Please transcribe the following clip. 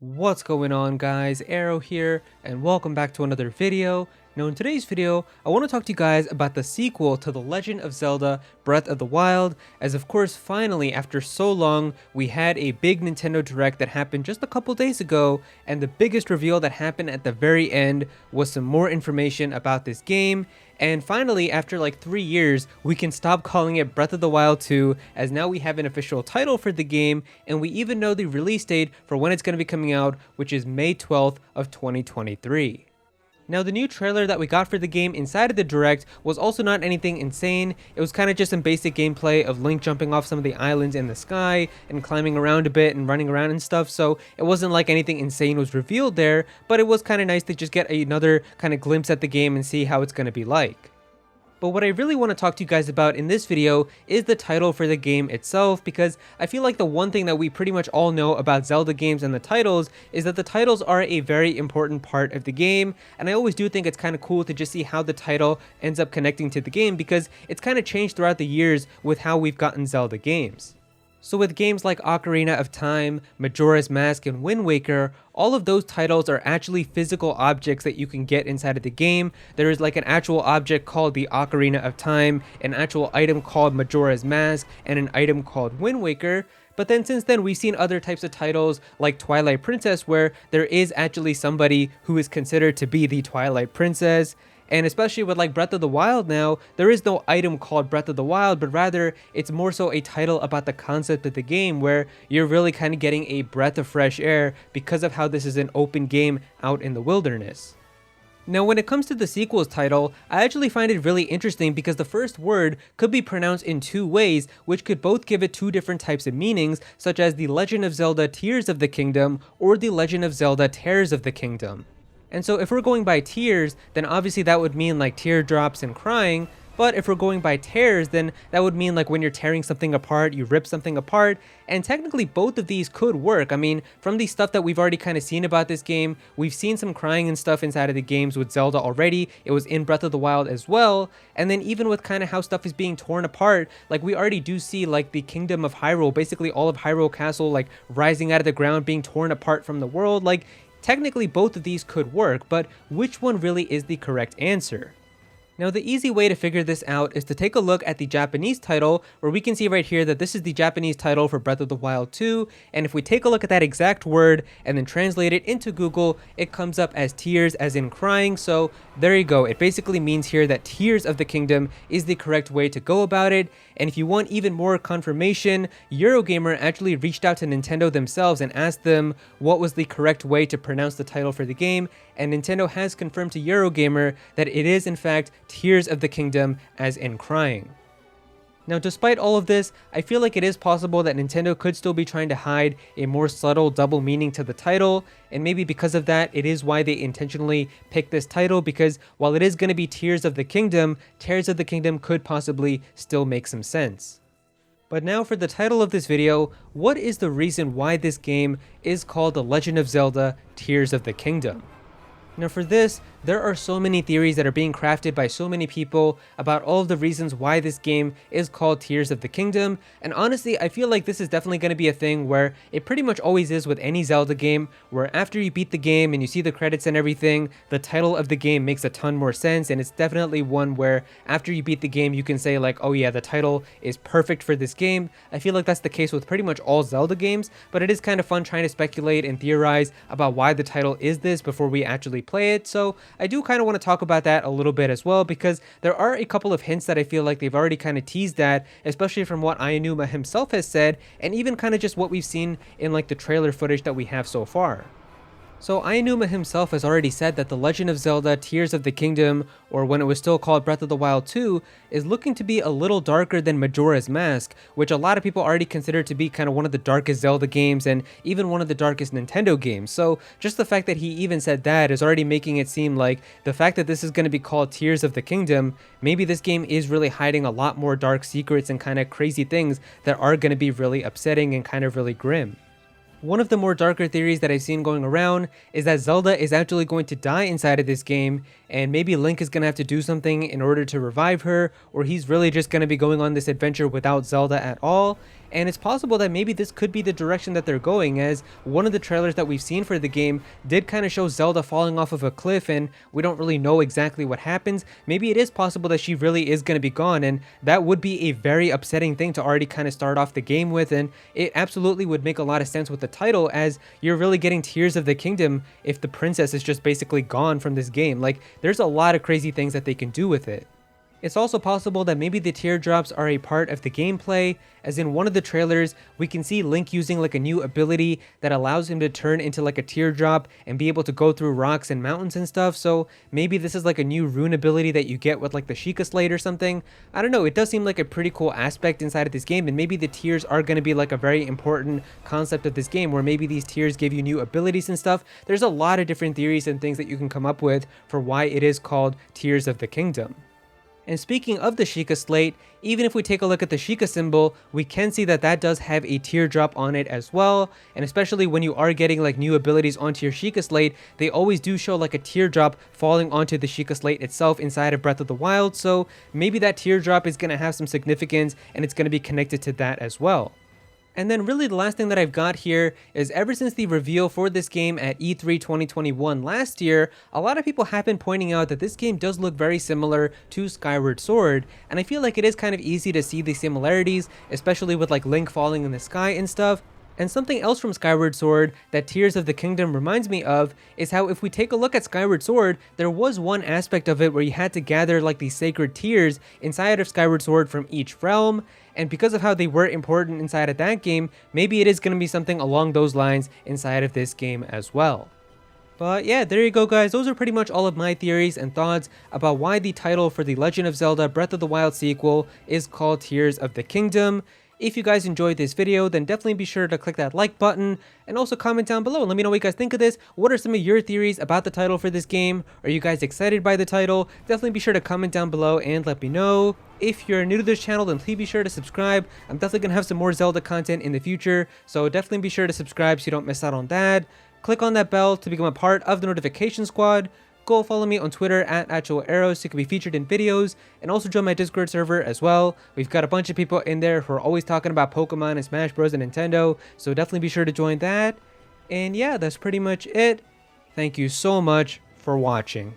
What's going on, guys? Aero here, and welcome back to another video. Now in today's video, I want to talk to you guys about the sequel to The Legend of Zelda Breath of the Wild, as of course finally after so long we had a big Nintendo Direct that happened just a couple days ago, and the biggest reveal that happened at the very end was some more information about this game. And finally, after like 3 years, we can stop calling it Breath of the Wild 2, as now we have an official title for the game, and we even know the release date for when it's going to be coming out, which is May 12th of 2023. Now, the new trailer that we got for the game inside of the Direct was also not anything insane. It was kind of just some basic gameplay of Link jumping off some of the islands in the sky and climbing around a bit and running around and stuff, so it wasn't like anything insane was revealed there, but it was kind of nice to just get another kind of glimpse at the game and see how it's going to be like. But what I really want to talk to you guys about in this video is the title for the game itself, because I feel like the one thing that we pretty much all know about Zelda games and the titles is that the titles are a very important part of the game, and I always do think it's kind of cool to just see how the title ends up connecting to the game, because it's kind of changed throughout the years with how we've gotten Zelda games. So with games like Ocarina of Time, Majora's Mask, and Wind Waker, all of those titles are actually physical objects that you can get inside of the game. There is like an actual object called the Ocarina of Time, an actual item called Majora's Mask, and an item called Wind Waker. But then since then, we've seen other types of titles like Twilight Princess, where there is actually somebody who is considered to be the Twilight Princess. And especially with like Breath of the Wild now, there is no item called Breath of the Wild, but rather it's more so a title about the concept of the game, where you're really kind of getting a breath of fresh air because of how this is an open game out in the wilderness. Now, when it comes to the sequel's title, I actually find it really interesting because the first word could be pronounced in two ways, which could both give it two different types of meanings, such as The Legend of Zelda Tears of the Kingdom or The Legend of Zelda Tears of the Kingdom. And so if we're going by tears, then obviously that would mean like teardrops and crying. But if we're going by tears, then that would mean like when you're tearing something apart, you rip something apart. And technically both of these could work. I mean, from the stuff that we've already kind of seen about this game, we've seen some crying and stuff inside of the games with Zelda already. It was in Breath of the Wild as well. And then even with kind of how stuff is being torn apart, like we already do see like the Kingdom of Hyrule, basically all of Hyrule Castle like rising out of the ground, being torn apart from the world. Like technically both of these could work, but which one really is the correct answer? Now, the easy way to figure this out is to take a look at the Japanese title, where we can see right here that this is the Japanese title for Breath of the Wild 2, and if we take a look at that exact word and then translate it into Google, it comes up as tears, as in crying. So there you go. It basically means here that Tears of the Kingdom is the correct way to go about it. And if you want even more confirmation, Eurogamer actually reached out to Nintendo themselves and asked them what was the correct way to pronounce the title for the game, and Nintendo has confirmed to Eurogamer that it is in fact Tears of the Kingdom, as in crying. Now, despite all of this, I feel like it is possible that Nintendo could still be trying to hide a more subtle double meaning to the title, and maybe because of that, it is why they intentionally picked this title, because while it is going to be Tears of the Kingdom, Tears of the Kingdom could possibly still make some sense. But now for the title of this video, what is the reason why this game is called The Legend of Zelda Tears of the Kingdom? Now for this, there are so many theories that are being crafted by so many people about all of the reasons why this game is called Tears of the Kingdom, and honestly, I feel like this is definitely going to be a thing where it pretty much always is with any Zelda game, where after you beat the game and you see the credits and everything, the title of the game makes a ton more sense, and it's definitely one where after you beat the game, you can say like, oh yeah, the title is perfect for this game. I feel like that's the case with pretty much all Zelda games, but it is kind of fun trying to speculate and theorize about why the title is this before we actually play it. So I do kind of want to talk about that a little bit as well, because there are a couple of hints that I feel like they've already kind of teased at, especially from what Aonuma himself has said, and even kind of just what we've seen in like the trailer footage that we have so far. So Aonuma himself has already said that The Legend of Zelda Tears of the Kingdom, or when it was still called Breath of the Wild 2, is looking to be a little darker than Majora's Mask, which a lot of people already consider to be kind of one of the darkest Zelda games and even one of the darkest Nintendo games. So just the fact that he even said that is already making it seem like the fact that this is going to be called Tears of the Kingdom, maybe this game is really hiding a lot more dark secrets and kind of crazy things that are going to be really upsetting and kind of really grim. One of the more darker theories that I've seen going around is that Zelda is actually going to die inside of this game, and maybe Link is going to have to do something in order to revive her, or he's really just going to be going on this adventure without Zelda at all. And it's possible that maybe this could be the direction that they're going, as one of the trailers that we've seen for the game did kind of show Zelda falling off of a cliff, and we don't really know exactly what happens. Maybe it is possible that she really is going to be gone, and that would be a very upsetting thing to already kind of start off the game with, and it absolutely would make a lot of sense with the title, as you're really getting Tears of the Kingdom if the princess is just basically gone from this game. Like, there's a lot of crazy things that they can do with it. It's also possible that maybe the teardrops are a part of the gameplay, as in one of the trailers, we can see Link using like a new ability that allows him to turn into like a teardrop and be able to go through rocks and mountains and stuff, so maybe this is like a new rune ability that you get with like the Shika Slate or something. I don't know, it does seem like a pretty cool aspect inside of this game, and maybe the tears are going to be like a very important concept of this game, where maybe these tears give you new abilities and stuff. There's a lot of different theories and things that you can come up with for why it is called Tears of the Kingdom. And speaking of the Shika Slate, even if we take a look at the Shika symbol, we can see that that does have a teardrop on it as well. And especially when you are getting like new abilities onto your Shika Slate, they always do show like a teardrop falling onto the Shika Slate itself inside of Breath of the Wild. So maybe that teardrop is going to have some significance, and it's going to be connected to that as well. And then really the last thing that I've got here is, ever since the reveal for this game at E3 2021 last year, a lot of people have been pointing out that this game does look very similar to Skyward Sword, and I feel like it is kind of easy to see the similarities, especially with like Link falling in the sky and stuff. And something else from Skyward Sword that Tears of the Kingdom reminds me of is how, if we take a look at Skyward Sword, there was one aspect of it where you had to gather like these sacred tears inside of Skyward Sword from each realm, and because of how they were important inside of that game, maybe it is going to be something along those lines inside of this game as well. But yeah, there you go guys, those are pretty much all of my theories and thoughts about why the title for the Legend of Zelda Breath of the Wild sequel is called Tears of the Kingdom. If you guys enjoyed this video, then definitely be sure to click that like button, and also comment down below and let me know what you guys think of this. What are some of your theories about the title for this game? Are you guys excited by the title? Definitely be sure to comment down below and let me know. If you're new to this channel, then please be sure to subscribe. I'm definitely going to have some more Zelda content in the future, so definitely be sure to subscribe so you don't miss out on that. Click on that bell to become a part of the notification squad. Go follow me on Twitter at Aero so you can be featured in videos, and also join my Discord server as well. We've got a bunch of people in there who are always talking about Pokemon and Smash Bros and Nintendo, so definitely be sure to join that. And yeah, that's pretty much it. Thank you so much for watching.